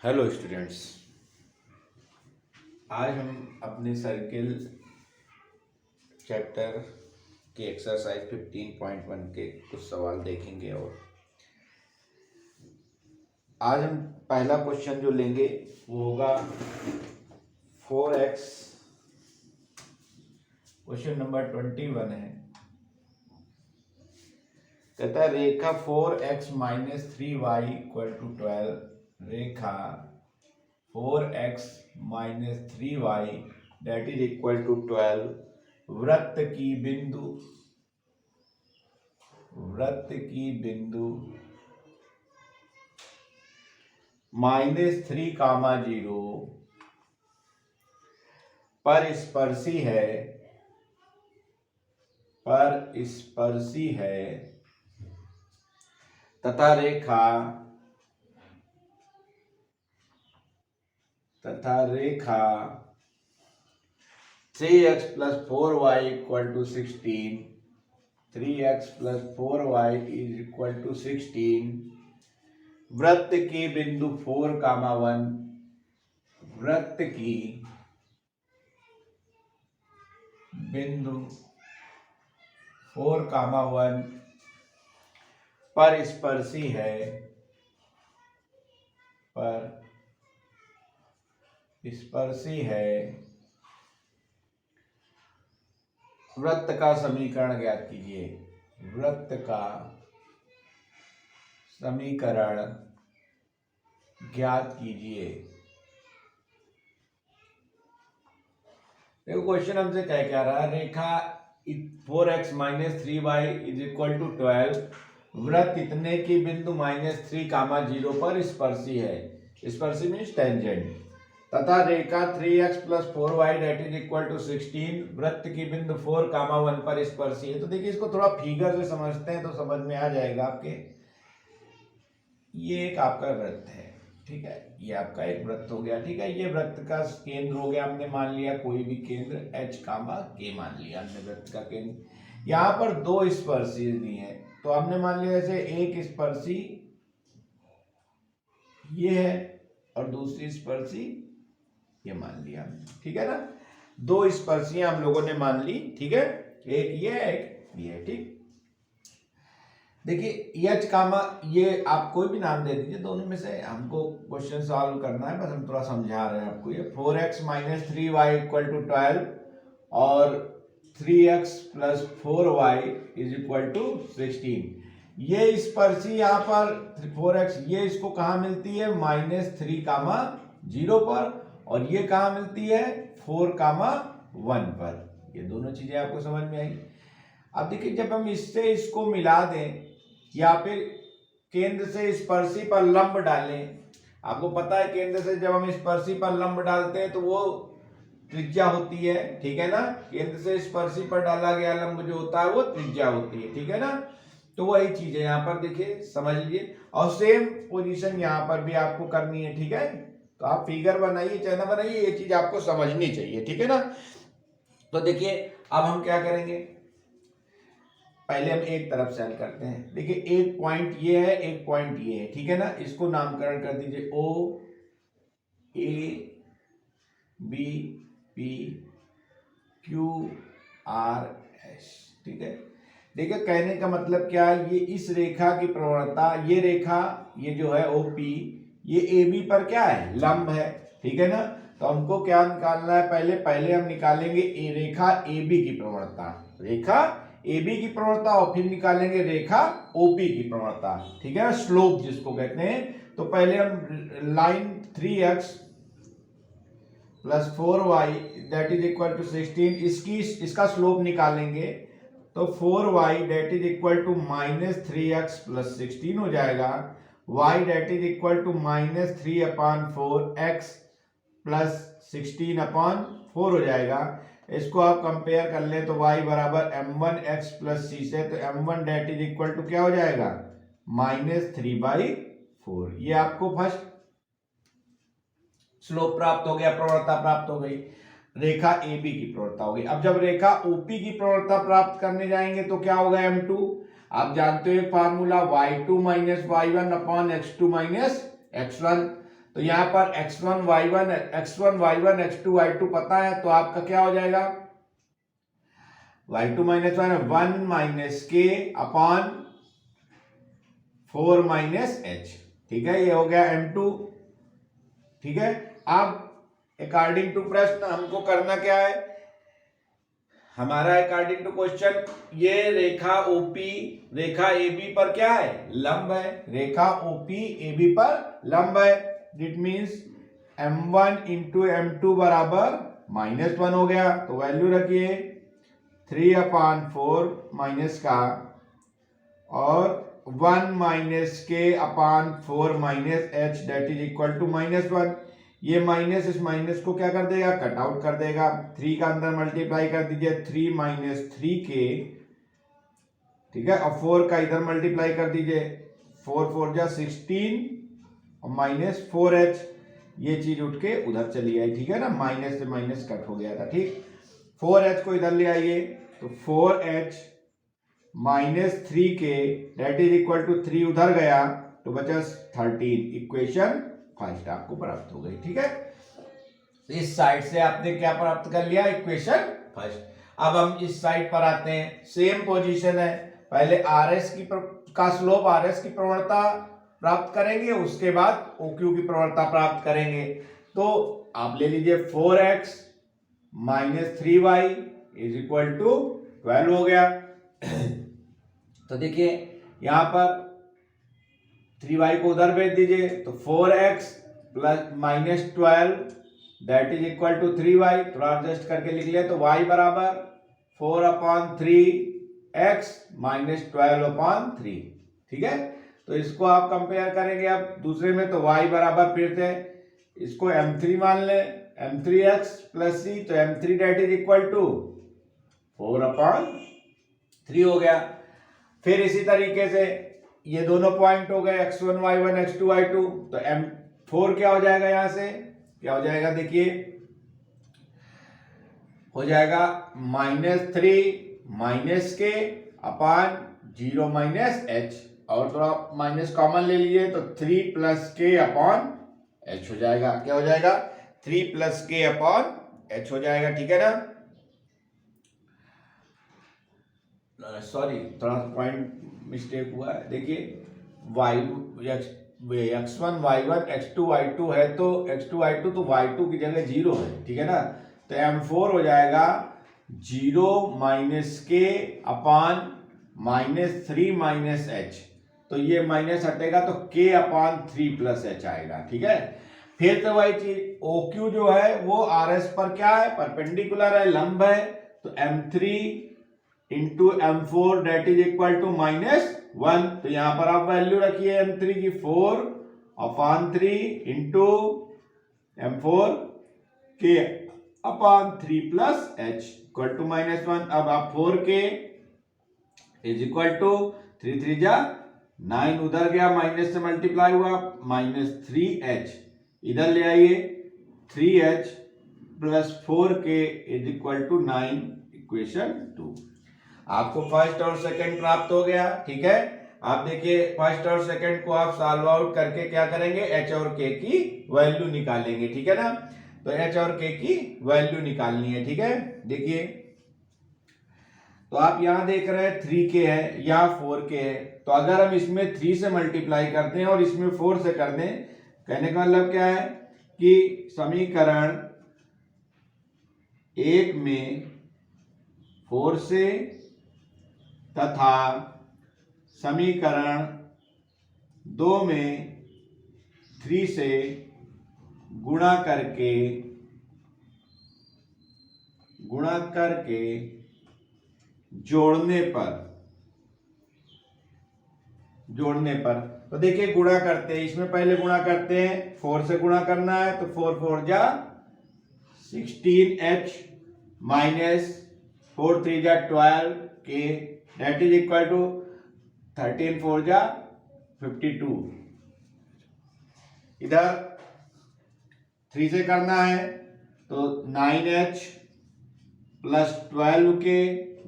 Hello students, आज हम अपने सर्किल चैप्टर के एक्सरसाइज 15.1 के कुछ सवाल देखेंगे। और आज हम पहला क्वेश्चन जो लेंगे वो होगा 4x। क्वेश्चन नंबर 21 है। कहता है रेखा 4x minus 3y equal to 12, रेखा 4x minus 3y that is equal to 12 वृत्त की बिंदु -3, 0 पर स्पर्शी है तथा रेखा 3x plus 4y equal to 16, 3x plus 4y is equal to 16, वृत्त की बिंदु 4,1 वृत्त की बिंदु 4,1 पर स्पर्शी है वृत्त का समीकरण ज्ञात कीजिए। वृत्त का समीकरण ज्ञात कीजिए। देखो क्वेश्चन हमसे क्या कह रहा है, रेखा 4x minus 3y is equal to 12 वृत्त इतने की बिंदु -3, 0 पर स्पर्शी है। स्पर्शी मीन्स टेंजेंट। तथा रेखा 3x plus 4y that is equal to 16 वृत्त की बिंदु 4,1 पर स्पर्शी है। तो देखिए इसको थोड़ा फिगर से समझते हैं तो समझ में आ जाएगा आपके। ये एक आपका वृत्त है, ठीक है, ये आपका एक वृत्त हो गया, ठीक है। ये वृत्त का केंद्र हो गया, हमने मान लिया कोई भी केंद्र h, k मान लिया हमने वृत्त का केंद्र। यहाँ पर दो स्पर्शी दी है तो हमने मान लिया जैसे एक स्पर्शी ये है और दूसरी स्पर्शी ये मान लिया हमने, ठीक है ना। दो स्पर्शियां हम लोगों ने मान ली, ठीक है, एक ये, ठीक। देखिए एच कामा ये आप कोई भी नाम दे दीजिए, दोनों में से हमको क्वेश्चन सॉल्व करना है, बस हम थोड़ा समझा रहे हैं आपको। ये 4x minus 3y equal to 12 और 3x plus 4y is equal to 16। ये स्पर्शी यहाँ पर 4x ये इसको कहाँ मिलती है -3, 0 पर, और ये कहाँ मिलती है 4,1 पर। ये दोनों चीजें आपको समझ में आई। अब देखिए जब हम इससे इसको मिला दें या फिर केंद्र से स्पर्शी पर लंब डालें, आपको पता है केंद्र से जब हम स्पर्शी पर लंब डालते हैं तो वो त्रिज्या होती है, ठीक है ना। केंद्र से स्पर्शी पर डाला गया लंब जो होता है वो त्रिज्या होती है, ठीक है ना। तो वही चीज है यहाँ पर, देखिए समझ लीजिए। और सेम पोजीशन यहाँ पर भी आपको करनी है, ठीक है। तो आप फिगर बनाइए चाहे ना बनाइए, ये चीज आपको समझनी चाहिए, ठीक है ना। तो देखिए अब हम क्या करेंगे, पहले हम एक तरफ से हल करते हैं। देखिए एक पॉइंट ये है, एक पॉइंट ये है, ठीक है ना। इसको नामकरण कर दीजिए O, A, B, P, Q, R, S, ठीक है। देखिए कहने का मतलब क्या है, ये इस रेखा की प्रवणता, ये रेखा ये जो है OP ये AB पर क्या है, लंब है, ठीक है ना। तो हमको क्या निकालना है, पहले हम निकालेंगे रेखा AB की प्रवणता, रेखा AB की प्रवणता, और फिर निकालेंगे रेखा OP की प्रवणता, ठीक है ना, स्लोप जिसको कहते हैं। तो पहले हम line 3x plus 4y that is equal to 16 इसका स्लोप निकालेंगे तो 4y that is equal to -3x plus 16 हो जाएगा। y that is equal to -3/4 x plus 16/4 हो जाएगा। इसको आप कंपेयर कर लें तो y बराबर m1x प्लस c से, तो m1 date is equal to क्या हो जाएगा -3/4। ये आपको फर्स्ट स्लोप प्राप्त हो गया, प्रवणता प्राप्त हो गई, रेखा AB की प्रवणता हो गई। अब जब रेखा OP की प्रवणता प्राप्त करने जाएंगे तो क्या होगा m2, आप जानते हो formula y2 - y1 upon x2 - x1। तो यहाँ पर x1 y1 x2 y2 पता है, तो आपका क्या हो जाएगा, y2 माइनस 1 माइनस के अपॉन 4 माइनस h। ठीक है, ये हो गया m2। ठीक है, अब अकॉर्डिंग टू प्रश्न हमको करना क्या है, हमारा अकॉर्डिंग टू क्वेश्चन ये रेखा ओपी रेखा AB पर क्या है, लंब है। रेखा OP AB पर लंब है। It means m1 into m2 बराबर -1 हो गया। तो वैल्यू रखिए 3/4 माइनस का और 1 माइनस के upon 4 minus h that is equal to -1। ये माइनस इस माइनस को क्या कर देगा, कट आउट कर देगा। 3 का अंदर मल्टीप्लाई कर दीजिए, 3 माइनस 3k। ठीक है, और 4 का इधर मल्टीप्लाई कर दीजिए, 4 4 जा 16 और माइनस 4h। ये चीज उठ के उधर चली आई। ठीक है ना, माइनस से माइनस कट हो गया था। ठीक, 4h को इधर ले आइए, तो 4h minus 3k that is equal to 3 उधर गया तो बचा 13। इक्वेशन फर्स्ट आपको प्राप्त हो गई। ठीक है, इस साइड से आपने क्या प्राप्त कर लिया, इक्वेशन फर्स्ट। अब हम इस साइड पर आते हैं, सेम पोजीशन है। पहले RS का स्लोप, RS की प्रवणता प्राप्त करेंगे, उसके बाद OQ की प्रवणता प्राप्त करेंगे। तो आप ले लीजिए 4x minus 3y is equal to 12 हो गया। तो देखिए यहां पर 3y को उधर भेज दीजिए, तो 4x plus minus 12 that is equal to 3y। थोड़ा एडजस्ट करके लिख लिया, तो y बराबर 4/3x माइनस 12/3। ठीक है, तो इसको आप कंपेयर करेंगे अब दूसरे में, तो y बराबर फिर से इसको m3 मान ले, m3x प्लस c, तो m3 that is equal to 4/3 हो गया। फिर इसी तरीके से ये दोनों पॉइंट हो गए x1 y1 x2 y2, तो m4 क्या हो जाएगा, यहां से क्या हो जाएगा, देखिए हो जाएगा -3 माइनस के अपान 0 माइनस h, और थोड़ा माइनस कॉमन ले लीजिए, तो 3 प्लस के अपॉन h हो जाएगा। क्या हो जाएगा, 3 प्लस के अपॉन h हो जाएगा। ठीक है ना, सॉरी थोड़ा पॉइंट मिस्टेक हुआ है। देखिए x1 y1 x2 y2 है, तो x2 y2 तो y2 की जगह 0 है। ठीक है ना, तो m4 हो जाएगा 0 माइनस के अपान -3 माइनस h, तो ये माइनस हटेगा तो k अपान 3 प्लस h आएगा। ठीक है, फिर तो वही चीज OQ जो है वो RS पर क्या है, परपेंडिकुलर है, लंब है, तो m3 into m4 that is equal to -1। तो यहां पर आप वैल्यू रखिए m3 की 4/3 इंटू m4 के अपान 3 प्लस h इक्वल टू -1। अब आप 4k इज इक्वल टू 3 3 जा 9, उधर गया माइनस से मल्टीप्लाई हुआ, -3h इधर ले आइए, 3h plus 4k is equal to 9। Equation 2 आपको फर्स्ट और सेकंड प्राप्त हो गया। ठीक है, आप देखिए फर्स्ट और सेकंड को आप सॉल्व आउट करके क्या करेंगे, h और k की वैल्यू निकालेंगे। ठीक है ना, तो h और k की वैल्यू निकालनी है। ठीक है, देखिए तो आप यहां देख रहे हैं 3k है, यहाँ 4k है, तो अगर हम इसमें 3 से मल्टीप्लाई करते हैं और इसमें 4 से कर दें, कहने का मतलब क्या है कि समीकरण 1 में 4 से तथा समीकरण 2 में 3 से गुणा करके जोड़ने पर तो देखिए गुणा करते हैं, इसमें पहले गुणा करते हैं, 4 से गुणा करना है, तो 4 4 जा 16h माइनस 4 3 जा 12k that is equal to 13 4 जा 52। इधर 3 से करना है तो 9h plus 12k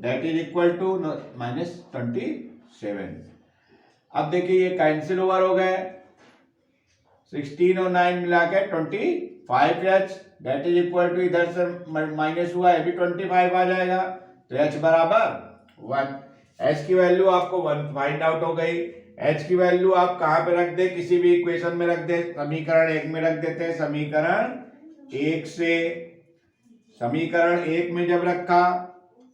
that is equal to -27। अब देखिए ये कैंसिल ओवर हो गए, 16 और 9 मिला के 25h, that is equal to, इधर से माइनस हुआ है भी 25 आ जाएगा, तो h बराबर 1। h की वैल्यू आपको 1 फाइंड आउट हो गई। h की वैल्यू आप कहाँ पे रख दे, किसी भी इक्वेशन में रख दे, समीकरण 1 में रख देते हैं। समीकरण 1 से, समीकरण 1 में जब रखा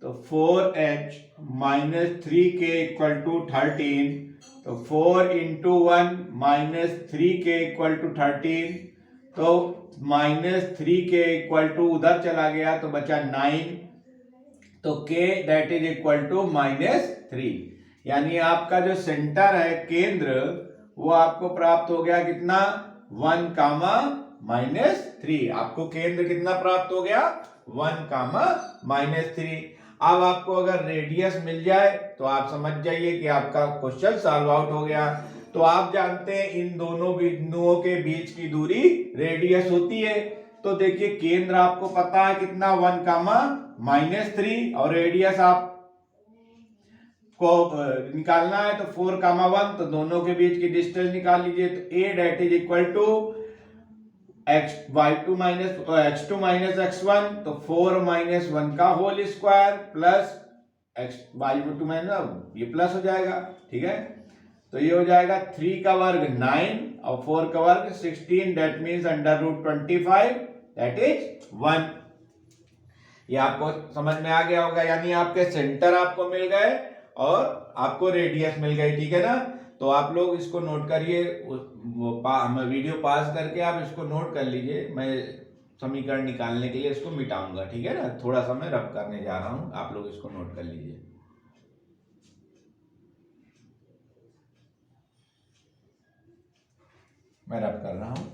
तो 4h minus 3k equal to 13, तो 4 into 1 minus 3k equal to 13, तो माइनस 3k इक्वल टू उधर चला गया तो बचा 9, तो k that is equal to -3। यानी आपका जो सेंटर है, केंद्र, वो आपको प्राप्त हो गया कितना, 1, -3। आपको केंद्र कितना प्राप्त हो गया, 1, -3। अब आपको अगर रेडियस मिल जाए तो आप समझ जाइए कि आपका क्वेश्चन सॉल्व आउट हो गया। तो आप जानते हैं इन दोनों बिंदुओं के बीच की दूरी रेडियस होती है। तो देखिए केंद्र आपको पता है कितना, 1, -3, और रेडियस आप को निकालना है तो 4, 1, तो दोनों के बीच की डिस्टेंस निकाल लीजिए। तो a that is equal to x2 minus x1, तो 4 - 1 का whole square plus y2 minus, ये प्लस हो जाएगा, ठीक है। तो ये हो जाएगा 3 का वर्ग 9 और 4 का वर्ग 16, दैट मीन्स √25, दैट इज 1। ये आपको समझ में आ गया होगा, यानी आपके सेंटर आपको मिल गए और आपको रेडियस मिल गई, ठीक है ना। तो आप लोग इसको नोट करिए, वीडियो पास करके आप इसको नोट कर लीजिए। मैं समीकरण निकालने के लिए इसको मिटाऊंगा, ठीक है ना। थोड़ा सा मैं रब करने जा रहा हूं, आप लोग इसको नोट कर लीजिए। मैं रब कर रहा हूं।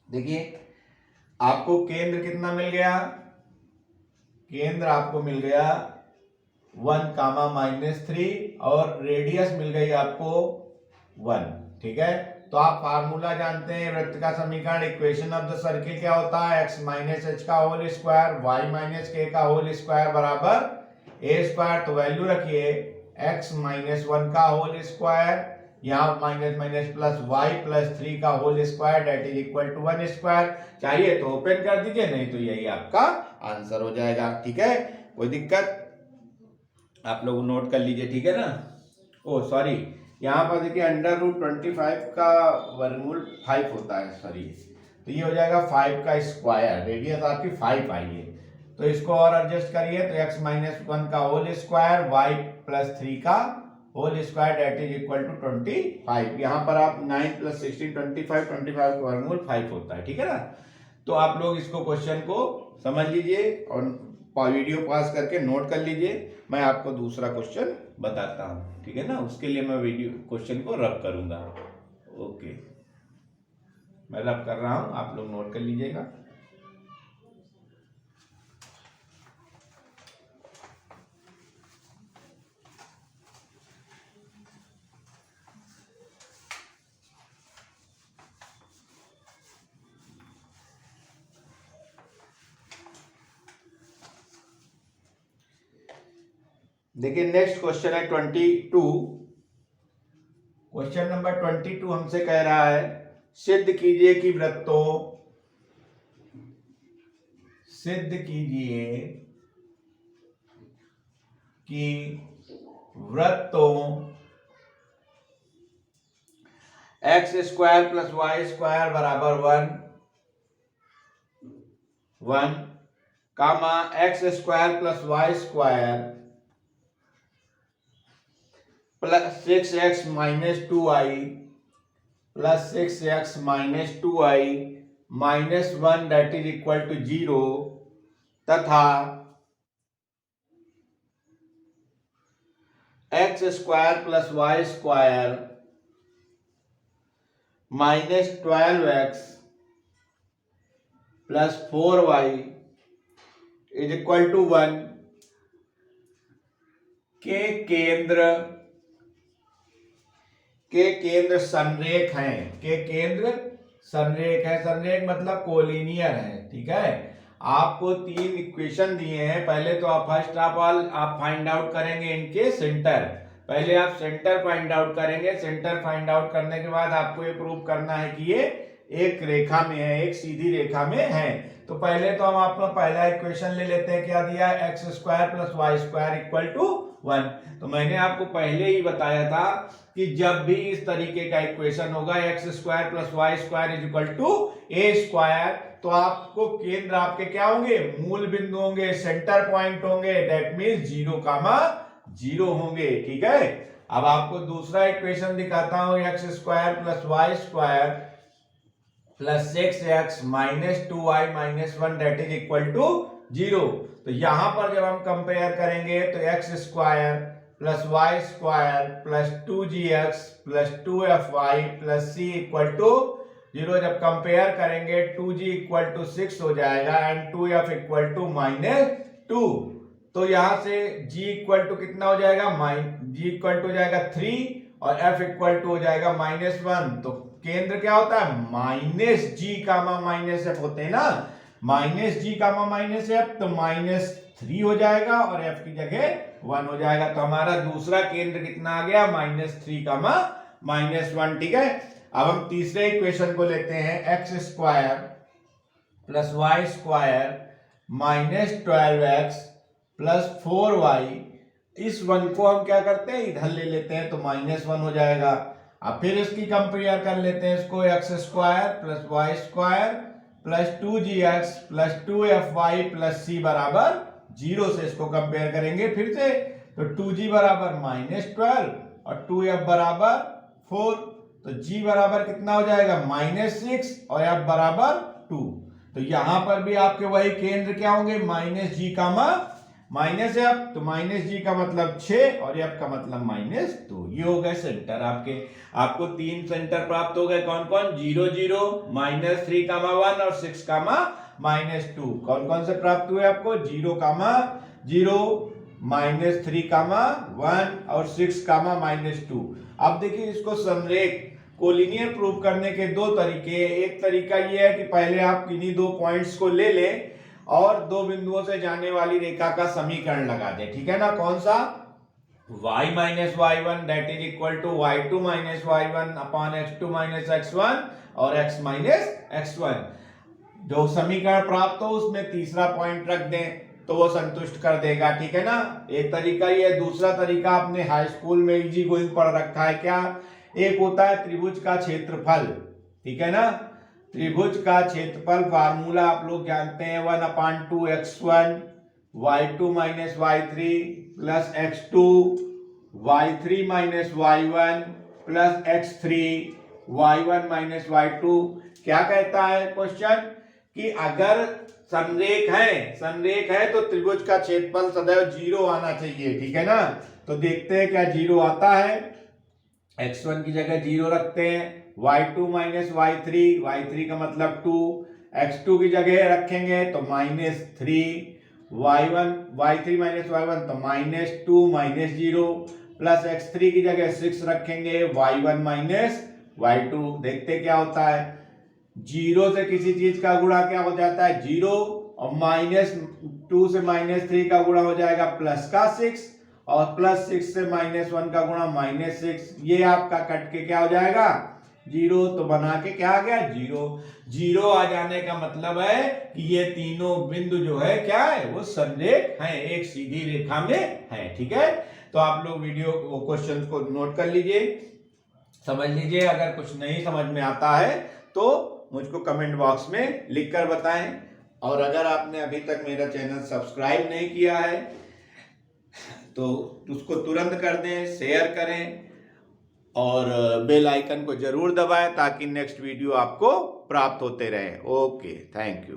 देखिए आपको केंद्र कितना मिल गया, केंद्र आपको मिल गया 1, -3, और रेडियस मिल गई आपको 1, ठीक है। तो आप फार्मूला जानते हैं वृत्त का समीकरण, इक्वेशन ऑफ द सर्किल क्या होता है, x - h का होल स्क्वायर, y - k का होल स्क्वायर बराबर a स्क्वायर। तो वैल्यू रखिए x - 1 का होल स्क्वायर, यहाँ माइनस प्लस y प्लस 3 का whole square, that is equal to 1 square. चाहिए तो ओपन कर दीजिए, नहीं तो यही आपका आंसर हो जाएगा, ठीक है। कोई दिक्कत, आप लोग नोट कर लीजिए, ठीक है ना। ओ सॉरी, यहाँ पर देखिए √25 का वर्गमूल 5 होता है, सॉरी, तो ये हो जाएगा 5 का स्क्वायर, रेडियस आपकी 5 आई है। तो इसको और एडजस्ट करिए, तो x - 1 का होल स्क्वायर, y प्लस 3 का whole square, that is equal to 25। यहाँ पर आप 9 + 16 25 का वर्गमूल 5 होता है, ठीक है ना। तो आप लोग इसको क्वेश्चन को समझ लीजिए और वीडियो पास करके नोट कर लीजिए। मैं आपको दूसरा क्वेश्चन बताता हूँ, ठीक है ना। उसके लिए मैं वीडियो क्वेश्चन को रब करूंगा। ओके, मैं रब कर रहा हूँ, आप लोग नोट कर लीजिएगा। देखिए नेक्स्ट क्वेश्चन है 22। क्वेश्चन नंबर 22 हमसे कह रहा है, सिद्ध कीजिए कि वृत्तों, सिद्ध कीजिए कि वृत्तों x² + y² बराबर 1, comma x² + y² plus 6x - 2i plus 6x - 2i -1 that is equal to 0, तथा x² + y² -12x plus 4y is equal to 1 के केंद्र संरेख हैं, के केंद्र संरेख है। संरेख मतलब कोलिनियर है, ठीक है। आपको 3 इक्वेशन दिए हैं, पहले तो आप फर्स्ट ऑफ ऑल आप फाइंड आउट करेंगे इनके सेंटर। पहले आप सेंटर फाइंड आउट करेंगे। सेंटर फाइंड आउट करने के बाद आपको ये प्रूव करना है कि ये एक रेखा में है, एक सीधी रेखा में है। तो पहले तो हम आपका पहला इक्वेशन ले लेते हैं। क्या दिया है? X square plus y square equal to 1। तो मैंने आपको पहले ही बताया था कि जब भी इस तरीके का इक्वेशन होगा x square plus y square is equal to a square, तो आपको केंद्र आपके क्या होंगे? मूल बिंदु होंगे, सेंटर पॉइंट होंगे। दैट मींस 0,0 होंगे। ठीक है। अब आपको दूसरा इक्वेशन दिखाता हूं। X square plus y square plus 6x minus 2y minus 1 that is equal to 0। तो यहां पर जब हम कंपेयर करेंगे तो x square plus y square plus 2gx plus 2fy plus c equal to 0 जब कंपेयर करेंगे 2g इक्वल टू 6 हो जाएगा एंड 2f इक्वल टू -2। तो यहां से g इक्वल टू कितना हो जाएगा? g इक्वल टू हो जाएगा 3 और f इक्वल टू हो जाएगा -1। तो केंद्र क्या होता है? माइनस जी कामा माइनस एफ होते हैं ना। माइनस जी कामा माइनस एफ, तो -3 हो जाएगा और एफ की जगह 1 हो जाएगा। तो हमारा दूसरा केंद्र कितना आ गया? -3 कामा -1। ठीक है। अब हम तीसरे इक्वेशन को लेते हैं। X square plus y square minus 12x plus 4y। इस 1 को हम क्या करते हैं? इधर ले लेते हैं तो -1 हो जाएगा। अब फिर इसकी कंपेयर कर लेते हैं इसको। X square plus y square plus 2gx plus 2fy plus c बराबर 0 से इसको कंपेयर करेंगे फिर से। तो 2g बराबर -12 और 2f बराबर 4। तो g बराबर कितना हो जाएगा? -6 और f बराबर 2। तो यहां पर भी आपके वही केंद्र क्या होंगे? -g कामा -f। तो -g का मतलब 6 और f का मतलब -2। ये हो गए सेंटर आपके। आपको 3 सेंटर प्राप्त हो गए। कौन कौन? 0 0 -3 कामा 1 और 6 कामा -2। कौन कौन से प्राप्त हुए आपको? 0 कामा 0 -3 कामा 1 और 6 कामा -2। अब देखिए इसको संरेख कोलिनियर प्रूव करने के दो तरीके। एक तरीका यह है कि पहले आप किन्हीं दो पॉइंट्स को ले लें और दो बिंदुओं से जाने वाली रेखा का समीकरण लगा दें। ठीक है ना। कौन सा? y minus y1 that is equal to y2 minus y1 upon x2 minus x1 और x माइनस x1। जो समीकरण प्राप्त हो उसमें तीसरा पॉइंट रख दें तो वो संतुष्ट कर देगा। ठीक है ना। एक तरीका ये। दूसरा तरीका आपने हाई स्कूल में इजी गोइंग पढ़ रखा है। क्या? एक होता है त्रिभुज का क्षेत्रफल। ठीक है ना। त्रिभुज का क्षेत्रफल फार्मूला आप लोग जानते हैं 1/2x1 y2 minus y3 plus x2 y3 minus y1 plus x3 y1 minus y2। क्या कहता है क्वेश्चन? कि अगर संरेख है तो त्रिभुज का क्षेत्रफल सदैव 0 आना चाहिए। ठीक है ना। तो देखते हैं क्या 0 आता है। x1 की जगह 0 रखते हैं। y2 माइनस y3 का मतलब 2। x2 की जगह रखेंगे तो -3। y3 माइनस y1 तो -2 -0 प्लस x3 की जगह 6 रखेंगे। y1 minus y2। देखते क्या होता है। 0 से किसी चीज का गुणा क्या हो जाता है? 0 और -2 से -3 का गुणा हो जाएगा प्लस का 6 और प्लस 6 से -1 का गुणा -6। ये आपका कट के क्या हो जाएगा? 0। तो बना के क्या आ गया? 0। 0 आ जाने का मतलब है कि ये तीनों बिंदु जो है क्या है? वो संरेख है, एक सीधी रेखा में है। ठीक है। तो आप लोग वीडियो क्वेश्चन को नोट कर लीजिए, समझ लीजिए। अगर कुछ नहीं समझ में आता है तो मुझको कमेंट बॉक्स में लिखकर बताएं। और अगर आपने अभी तक मेरा चैनल सब्सक्राइब नहीं किया है तो उसको तुरंत कर दें, शेयर करें और बेल आइकन को जरूर दबाएं ताकि नेक्स्ट वीडियो आपको प्राप्त होते रहे। Okay, thank you.